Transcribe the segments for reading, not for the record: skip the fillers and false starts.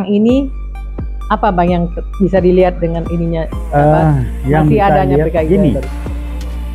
Ini apa Bang yang bisa dilihat dengan ininya yang masih adanya PKI gini, baru?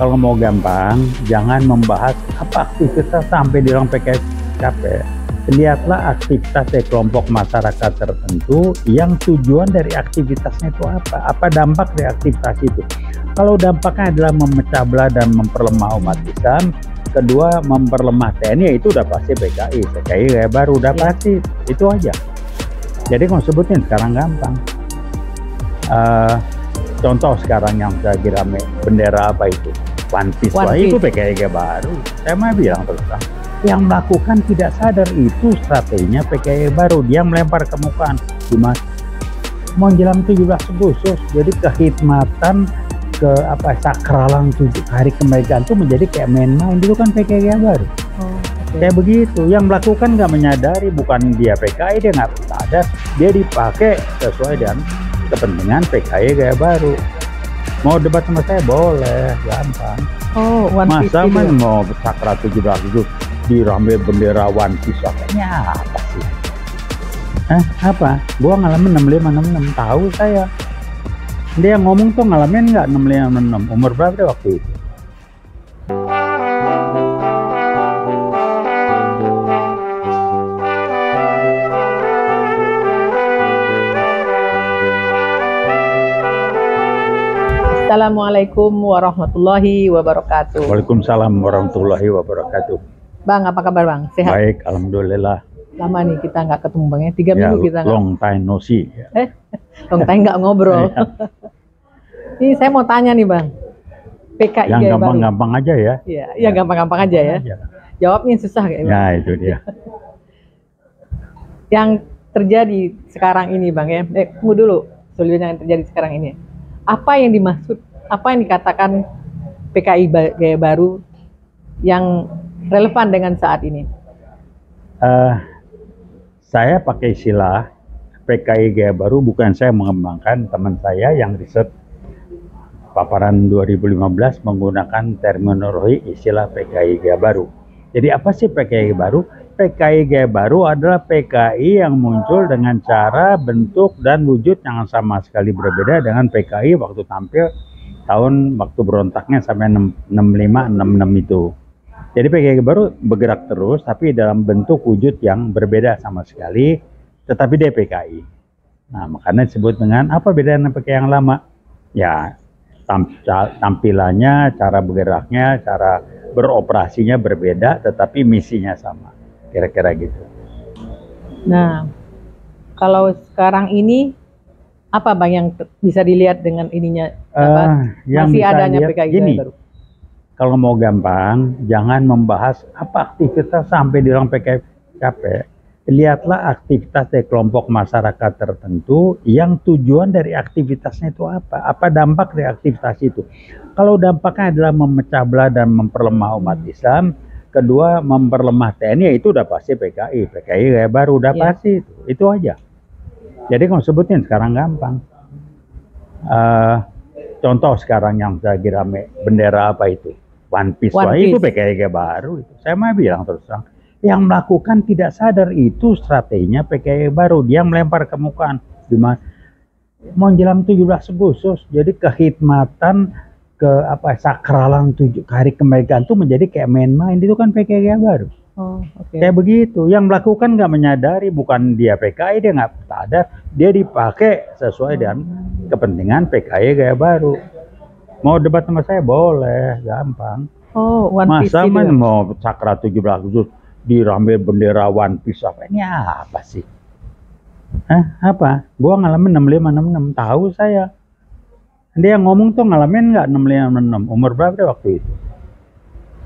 kalau mau gampang jangan membahas apa aktivitas sampai di ruang PKI capek. Lihatlah aktivitas dari kelompok masyarakat tertentu yang tujuan dari aktivitasnya itu apa dampak dari aktivitas itu. Kalau dampaknya adalah memecah belah dan memperlemah umat Islam, kedua memperlemah TNI, itu udah pasti PKI kayak baru, udah pasti itu aja. Jadi kalau sebutin sekarang gampang. Contoh sekarang yang lagi rame, bendera apa itu? One Piece. Itu PKI kayak baru. Saya mah bilang terus terang, yang melakukan tidak sadar itu strateginya PKI baru. Dia melempar ke mukaan. Cuma mau jelang 17 Agustus, jadi kehikmatan ke sakralan 7 hari kemerdekaan itu menjadi kayak main-main. Dulu kan PKI baru. Kayak begitu, yang melakukan nggak menyadari, bukan dia PKI, dia nggak sadar, dia dipakai sesuai dengan kepentingan PKI gaya baru. Mau debat sama saya boleh, gampang. Masa mau sakral 17 itu dirambil bendera One Piece, apanya apa sih? Apa? Gua ngalamin 65-66, tahu saya. Dia ngomong tuh ngalamin nggak 65-66, umur berapa deh waktu itu? Assalamualaikum warahmatullahi wabarakatuh. Waalaikumsalam warahmatullahi wabarakatuh. Bang, apa kabar Bang? Sehat? Baik, alhamdulillah. Lama nih kita nggak ketemu Bang ya, 3 minggu kita nggak. Long time no see. Long time nggak ngobrol. Ini saya mau tanya nih Bang, PKI yang gampang-gampang aja ya? Iya, gampang-gampang aja ya. Jawabnya susah kayaknya. Ya itu dia. Yang terjadi sekarang ini Bang ya, tunggu dulu, sebelumnya yang terjadi sekarang ini. Apa yang dimaksud, apa yang dikatakan PKI gaya baru yang relevan dengan saat ini? Saya pakai istilah PKI gaya baru, bukan saya mengembangkan, teman saya yang riset paparan 2015 menggunakan terminologi istilah PKI gaya baru. Jadi apa sih PKI gaya baru? PKI gaya baru adalah PKI yang muncul dengan cara, bentuk, dan wujud yang sama sekali berbeda dengan PKI waktu tampil tahun waktu berontaknya sampai 65-66 itu. Jadi PKI gaya baru bergerak terus, tapi dalam bentuk wujud yang berbeda sama sekali, tetapi dia PKI. Nah, makanya disebut dengan apa beda dengan PKI yang lama? Ya, tampilannya, cara bergeraknya, cara beroperasinya berbeda, tetapi misinya sama. Kira-kira gitu. Nah, kalau sekarang ini apa Bang yang bisa dilihat dengan ininya yang masih adanya PKI baru? Kalau mau gampang, jangan membahas apa aktivitas sampai di ruang PKI capek. Lihatlah aktivitas dari kelompok masyarakat tertentu yang tujuan dari aktivitasnya itu apa dampak dari aktivitas itu. Kalau dampaknya adalah memecah belah dan memperlemah umat Islam, kedua memperlemah TNI, itu udah pasti PKI kayak baru, udah pasti itu aja. Jadi kalau sebutin sekarang gampang. Contoh sekarang yang lagi rame, bendera apa itu? One Piece. Itu PKI kayak baru. Saya mah bilang terus terang, yang melakukan tidak sadar itu strateginya PKI baru. Dia melempar ke mukaan. Mau jelang 17 Agustus, jadi kehikmatan ke sakralan 7 hari kemerdekaan itu menjadi kayak main-main. Itu kan PKI baru. Kayak begitu, yang melakukan nggak menyadari, bukan dia PKI, dia nggak sadar, dia dipakai sesuai dengan kepentingan PKI gaya baru. Mau debat sama saya boleh, gampang. Masa mau sakral 17 Agustus dirambil bendera One Piece, apanya apa sih? Apa? Gua ngalamin 65-66, tahu saya. Dia ngomong tuh ngalamin nggak 65-66, umur berapa deh waktu itu?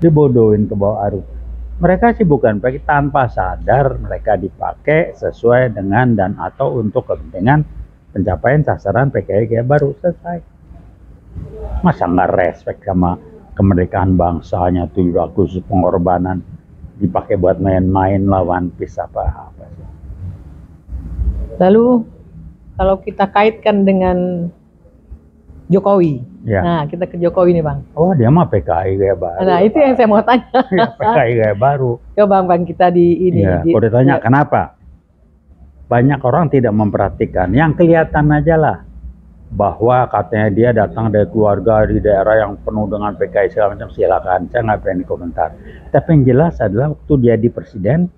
Dibodohin ke bawah arus. Mereka sih bukan pakai, tanpa sadar mereka dipakai sesuai dengan dan atau untuk kepentingan pencapaian sasaran PKI gaya baru, selesai. Masa nggak respect sama kemerdekaan bangsanya, 7 Agustus pengorbanan dipakai buat main-main lawan Piece apa sih? Lalu kalau kita kaitkan dengan Jokowi, nah kita ke Jokowi nih Bang. Dia mah PKI gaya baru. Nah itu yang saya mau tanya. PKI gaya baru. Coba Bang kita di ini. Udah tanya kenapa? banyak orang tidak memperhatikan. Yang kelihatan aja lah, bahwa katanya dia datang dari keluarga di daerah yang penuh dengan PKI segala macam, silakan, saya nggak berani komentar. Tapi yang jelas adalah waktu dia di presiden,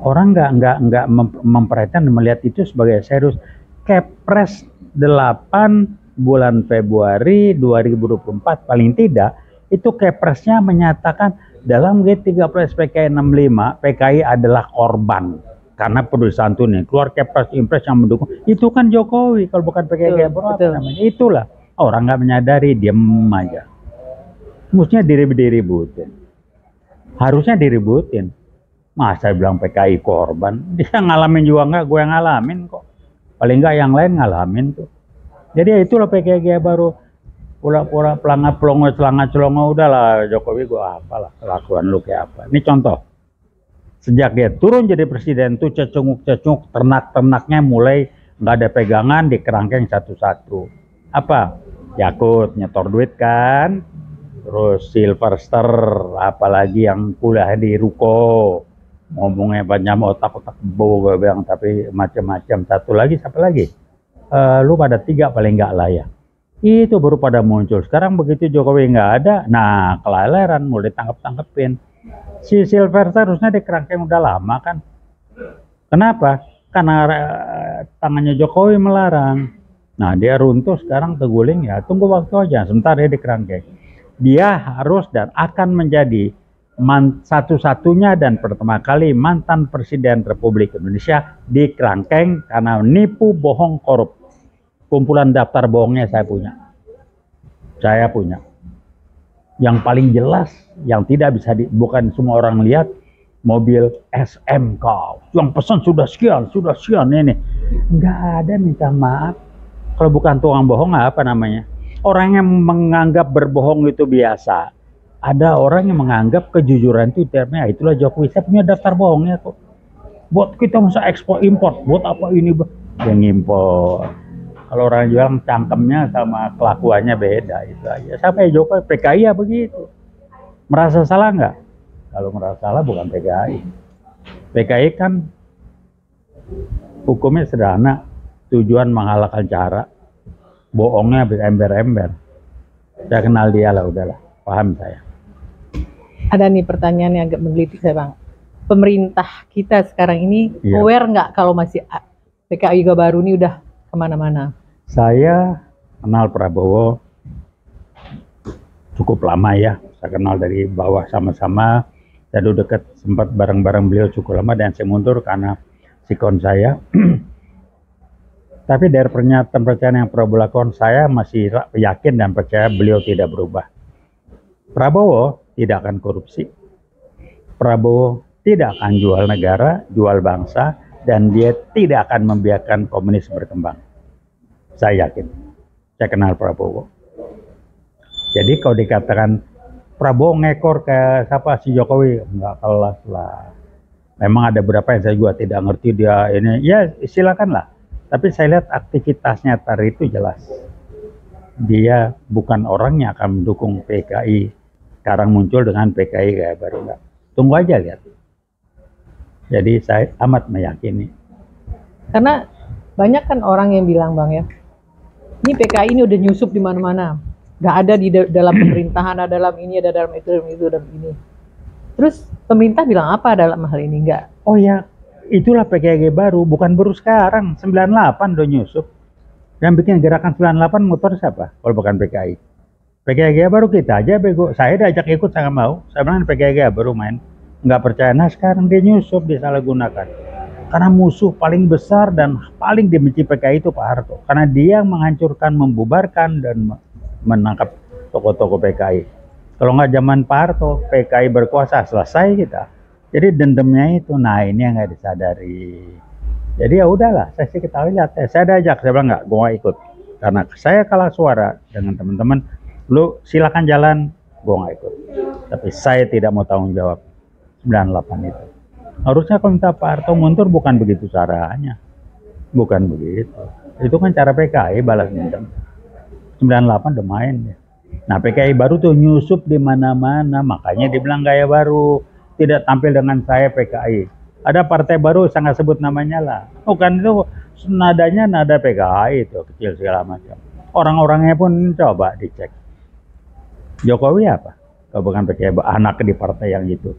orang nggak memperhatikan dan melihat itu sebagai serius. Kepres 8 bulan Februari 2024 paling tidak itu Kepresnya menyatakan dalam G13 PKI 65 PKI adalah korban karena peduli santun nih. Keluar Kepres Impres yang mendukung itu kan Jokowi, kalau bukan PKI apa namanya. Itulah orang nggak menyadari, diem aja. Mestinya diributin, harusnya diributin. Masa bilang PKI korban, dia ngalamin juga nggak, gue yang ngalamin kok. Paling nggak yang lain ngalamin tuh. Jadi ya itulah PKI baru, pura-pura pelangap pelongo celanga celongo, udahlah Jokowi gue apalah, kelakuan lu kayak apa. Ini contoh, sejak dia turun jadi presiden tuh cecunguk ternak-ternaknya mulai nggak ada pegangan, di kerangkeng satu-satu. Apa? Yakut nyetor duit kan, terus Silverster, apalagi yang kuliah di Ruko, ngomongnya banyak otak-otak bobo gue bilang, tapi macam-macam. Satu lagi, siapa lagi? Lu pada 3 paling nggak lah ya. Itu baru pada muncul. Sekarang begitu Jokowi nggak ada, nah kelaleran mulai tangkep-tangkepin. Si Silverster harusnya di kerangkeng udah lama kan. Kenapa? Karena tangannya Jokowi melarang. Nah dia runtuh sekarang terguling, ya tunggu waktu aja, sebentar dia di kerangkeng. Dia harus dan akan menjadi satu-satunya dan pertama kali mantan Presiden Republik Indonesia di kerangkeng karena nipu, bohong, korup. Kumpulan daftar bohongnya saya punya. Saya punya. Yang paling jelas, yang tidak bisa bukan semua orang lihat, mobil SMK. Yang pesan sudah sekian ini. Nggak ada minta maaf. Kalau bukan tukang bohong, apa namanya? Orang yang menganggap berbohong itu biasa. Ada orang yang menganggap kejujuran itu termnya, itulah Jokowi. Saya punya daftar bohongnya kok. Buat kita masa ekspor import, buat apa ini? Yang impor. Kalau orang jual cangkemnya sama kelakuannya beda, itu aja. Sampai Jokowi PKI ya begitu. Merasa salah nggak? Kalau merasa salah bukan PKI. PKI kan hukumnya sederhana, tujuan menghalalkan cara. Bohongnya ember-ember. Saya kenal dia lah, udahlah, paham saya. Ada nih pertanyaan yang agak menggelitik saya Bang. Pemerintah kita sekarang ini aware nggak kalau masih PKI baru ini udah kemana-mana? Saya kenal Prabowo cukup lama ya. Saya kenal dari bawah sama-sama. Saya dulu dekat, sempat bareng-bareng beliau cukup lama dan saya mundur karena sikon saya. Tapi dari pernyataan yang Prabowo lakukan, saya masih yakin dan percaya beliau tidak berubah. Prabowo tidak akan korupsi. Prabowo tidak akan jual negara, jual bangsa, dan dia tidak akan membiarkan komunis berkembang. Saya yakin. Saya kenal Prabowo. Jadi kalau dikatakan Prabowo ngekor ke siapa si Jokowi, enggak kelas lah. Memang ada beberapa yang saya juga tidak ngerti dia ini. Ya silakanlah. Tapi saya lihat aktivitasnya tadi itu jelas. Dia bukan orang yang akan mendukung PKI. Sekarang muncul dengan PKI kayak baru enggak. Tunggu aja lihat. Jadi saya amat meyakini. Karena banyak kan orang yang bilang Bang ya, ini PKI ini udah nyusup di mana-mana. Nggak ada di dalam pemerintahan, ada dalam ini, ada dalam itu, dalam ini. Terus pemerintah bilang apa dalam hal ini? Enggak. Oh ya, itulah PKI baru, bukan baru sekarang. 98 udah nyusup. Yang bikin gerakan 98 motor siapa? Kalau bukan PKI. PKI baru kita aja bego. Saya diajak ikut, saya nggak mau. Saya bilang PKI baru main. Nggak percaya. Nah sekarang dia nyusup, disalahgunakan. Karena musuh paling besar dan paling dibenci PKI itu Pak Harto. Karena dia menghancurkan, membubarkan, dan menangkap tokoh-tokoh PKI. Kalau nggak zaman Pak Harto, PKI berkuasa, selesai kita. Jadi dendamnya itu, nah ini yang nggak disadari. Jadi ya udahlah, saya sih ketahui lihat. Saya diajak, saya bilang nggak, gue nggak ikut. Karena saya kalah suara dengan teman-teman. Lu silakan jalan, gue nggak ikut. Tapi saya tidak mau tanggung jawab 98 itu. Harusnya kalau minta Pak Harto mundur bukan begitu caranya. Bukan begitu. Itu kan cara PKI balas dendam. 98 udah main ya. Nah PKI baru tuh nyusup di mana-mana. Makanya dibilang gaya baru. Tidak tampil dengan saya PKI. Ada partai baru, saya nggak sebut namanya lah. Bukan itu nadanya nada PKI itu kecil segala macam. Orang-orangnya pun coba dicek. Jokowi apa? Kalau bukan PKI anak di partai yang itu.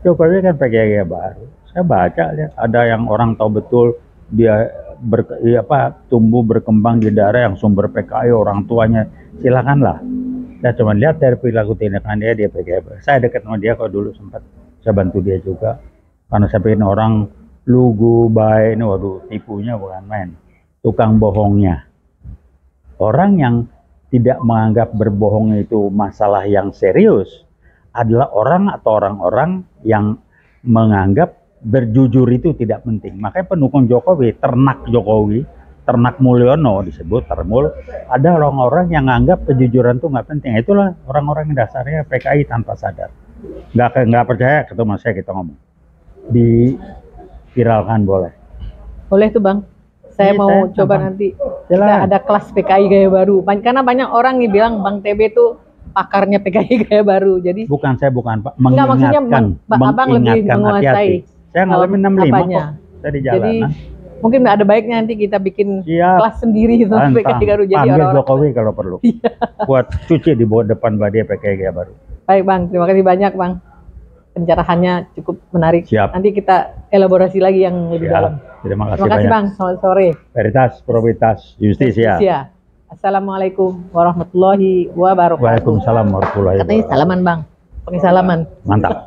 Jokowi kan PKI baru. Saya baca lihat ada yang orang tahu betul dia tumbuh berkembang di daerah yang sumber PKI orang tuanya, silakanlah. Saya cuma lihat dari perilaku tindakan dia PKI. Saya dekat sama dia kok dulu sempat saya bantu dia juga. Karena saya pikir orang lugu, baik, ini waduh tipunya bukan main. Tukang bohongnya. Orang yang tidak menganggap berbohong itu masalah yang serius adalah orang atau orang-orang yang menganggap berjujur itu tidak penting. Makanya pendukung Jokowi, ternak Mulyono disebut termul, ada orang-orang yang menganggap kejujuran itu nggak penting. Itulah orang-orang yang dasarnya PKI tanpa sadar. Nggak percaya ketemu saya kita ngomong. Diviralkan boleh. Boleh tuh Bang. Saya mau coba nanti. Kita ada kelas PKI gaya baru. Karena banyak orang nih bilang Bang TB itu pakarnya PKI gaya baru. Jadi saya bukan Pak, enggak, maksudnya Abang lebih menguasai. Saya ngalamin 65 kok. Saya di jalanan. Jadi mungkin ada baiknya nanti kita bikin kelas sendiri itu PKI baru. Jadi orang-orang Jokowi kalau perlu. Buat cuci di depan dia PKI gaya baru. Baik Bang, terima kasih banyak Bang. Pencerahannya cukup menarik. Siap. Nanti kita elaborasi lagi yang lebih dalam. Terima kasih banyak. Bang, selamat sore. Veritas, Probitas, Justisia. Assalamualaikum warahmatullahi wabarakatuh. Waalaikumsalam warahmatullahi wabarakatuh. Katanya salaman Bang, pakai salaman. Mantap.